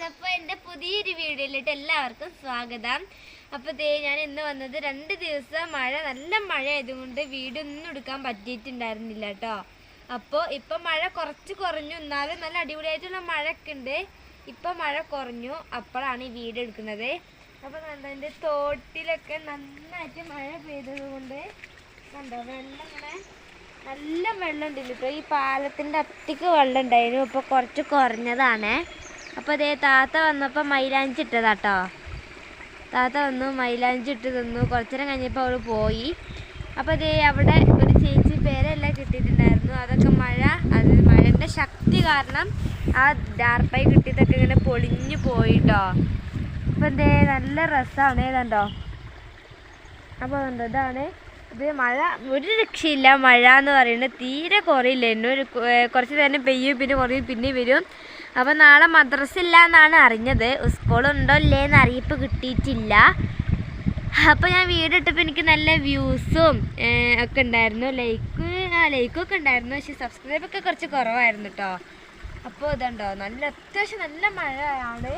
അപ്പോൾ എൻ്റെ പുതിയൊരു വീഡിയോയിലിട്ട് എല്ലാവർക്കും സ്വാഗതം. അപ്പോൾ ദേ ഞാൻ ഇന്ന് വന്നത് 2 ദിവസം നല്ല മഴ ആയതുകൊണ്ട് വീഡിയോ ഒന്നും എടുക്കാൻ പറ്റിയിട്ടുണ്ടായിരുന്നില്ല കേട്ടോ. അപ്പോൾ ഇപ്പം മഴ കുറച്ച് കുറഞ്ഞു, എന്നാലും നല്ല അടിപൊളിയായിട്ടുള്ള മഴയൊക്കെ ഉണ്ട്. ഇപ്പം മഴ കുറഞ്ഞു, അപ്പോഴാണ് ഈ വീഡിയോ എടുക്കുന്നത്. അപ്പോൾ കണ്ടോ എൻ്റെ തോട്ടിലൊക്കെ നന്നായിട്ട് മഴ പെയ്തത് കൊണ്ട് കണ്ടോ വെള്ളം ഇങ്ങനെ നല്ല വെള്ളം ഉണ്ടല്ലോ കേട്ടോ. ഈ പാലത്തിൻ്റെ അത്തിക്ക് വെള്ളം ഉണ്ടായിരുന്നു, ഇപ്പോൾ കുറച്ച് കുറഞ്ഞതാണ്. അപ്പോൾ അതേ താത്ത വന്നപ്പോൾ മൈലാഞ്ചി ഇട്ടതാട്ടോ. താത്ത വന്നു മൈലാഞ്ചി ഇട്ട് തന്നു. കുറച്ചു നേരം കഴിഞ്ഞപ്പോൾ അവൾ പോയി. അപ്പോൾ അതേ അവിടെ ഒരു ചേച്ചി പേരെല്ലാം കിട്ടിയിട്ടുണ്ടായിരുന്നു. അതൊക്കെ മഴൻ്റെ ശക്തി കാരണം ആ ഡാർപ്പായി കിട്ടിയതൊക്കെ ഇങ്ങനെ പൊളിഞ്ഞു പോയിട്ടോ. അപ്പോൾ എന്തേ നല്ല രസമാണ് ഏതാണ്ടോ. അപ്പോൾ അതുകൊണ്ട് ഇതാണ് ഇത് മഴ, ഒരു രക്ഷയില്ല. മഴ എന്ന് പറയുന്നത് തീരെ കുറയില്ല. എന്നൊരു കുറച്ച് നേരം പെയ്യും, പിന്നെ കുറയും, പിന്നെ വരും. അപ്പോൾ നാളെ മദ്രസ ഇല്ല എന്നാണ് അറിഞ്ഞത്. സ്കൂളുണ്ടോ ഇല്ലേന്ന് അറിയിപ്പ് കിട്ടിയിട്ടില്ല. അപ്പോൾ ഞാൻ വീഡിയോ ഇട്ടപ്പോൾ എനിക്ക് നല്ല വ്യൂസും ഒക്കെ ഉണ്ടായിരുന്നു, ലൈക്കൊക്കെ ഉണ്ടായിരുന്നു. പക്ഷേ സബ്സ്ക്രൈബൊക്കെ കുറച്ച് കുറവായിരുന്നു കേട്ടോ. അപ്പോൾ ഇതുണ്ടോ അത്യാവശ്യം നല്ല മഴയാണ്.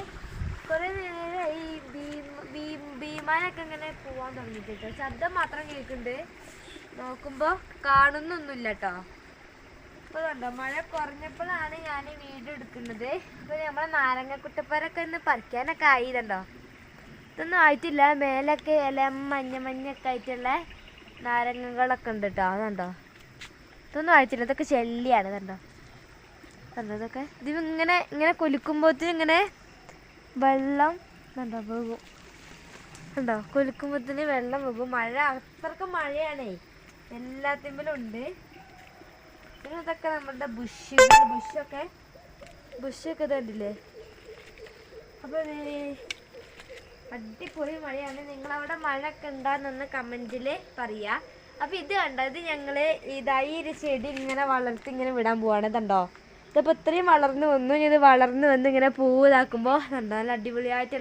കുറേ നേരം ഈ വിമാനമൊക്കെ ഇങ്ങനെ പോകാൻ തുടങ്ങിയിട്ട് ശബ്ദം മാത്രം കേൾക്കുന്നുണ്ട്, നോക്കുമ്പോൾ കാണുന്നൊന്നുമില്ല കേട്ടോ. അപ്പോൾ കണ്ടോ മഴ കുറഞ്ഞപ്പോഴാണ് ഞാൻ വീഡിയോ എടുക്കുന്നത്. ഇപ്പോൾ നമ്മളെ നാരങ്ങക്കുട്ടപ്പരൊക്കെ ഇന്ന് പറിക്കാനൊക്കെ ആയിതുണ്ടോ. ഇതൊന്നും ആയിട്ടില്ല, മേലൊക്കെ ഇല മഞ്ഞൊക്കെ ആയിട്ടുള്ള നാരങ്ങകളൊക്കെ ഉണ്ട് കേട്ടോ. അതുണ്ടോ ഇതൊന്നും ആയിട്ടില്ല, ഇതൊക്കെ ചെല്ലിയാണ്. കണ്ടോ ഇതൊക്കെ ഇങ്ങനെ കൊലുക്കുമ്പോഴത്തേനും ഇങ്ങനെ വെള്ളം കണ്ടോ പോകും. കണ്ടോ കൊലുക്കുമ്പോഴത്തേന് വെള്ളം പോകും. മഴ അത്രക്ക് മഴയാണേ, എല്ലാത്തിലും ഉണ്ട്. പിന്നെ ഇതൊക്കെ നമ്മുടെ ബുഷൊക്കെ ഇതുണ്ടല്ലേ. അപ്പോൾ അടിപൊളി മഴയാണ്. നിങ്ങളവിടെ മഴയൊക്കെ ഉണ്ടാകുന്നൊന്ന് കമൻറ്റിൽ പറയുക. അപ്പോൾ ഇത് കണ്ടോ, ഇത് ഞങ്ങൾ ഇതായി ഒരു ചെടി ഇങ്ങനെ വളർത്തി ഇങ്ങനെ വിടാൻ പോവാണ്. ഇതുണ്ടോ ഇതിപ്പോൾ ഇത്രയും വളർന്നു വന്നു. ഇത് വളർന്നു വന്ന് ഇങ്ങനെ പൂവ് ഇതാക്കുമ്പോൾ കണ്ടോ നല്ല അടിപൊളിയായിട്ടുള്ള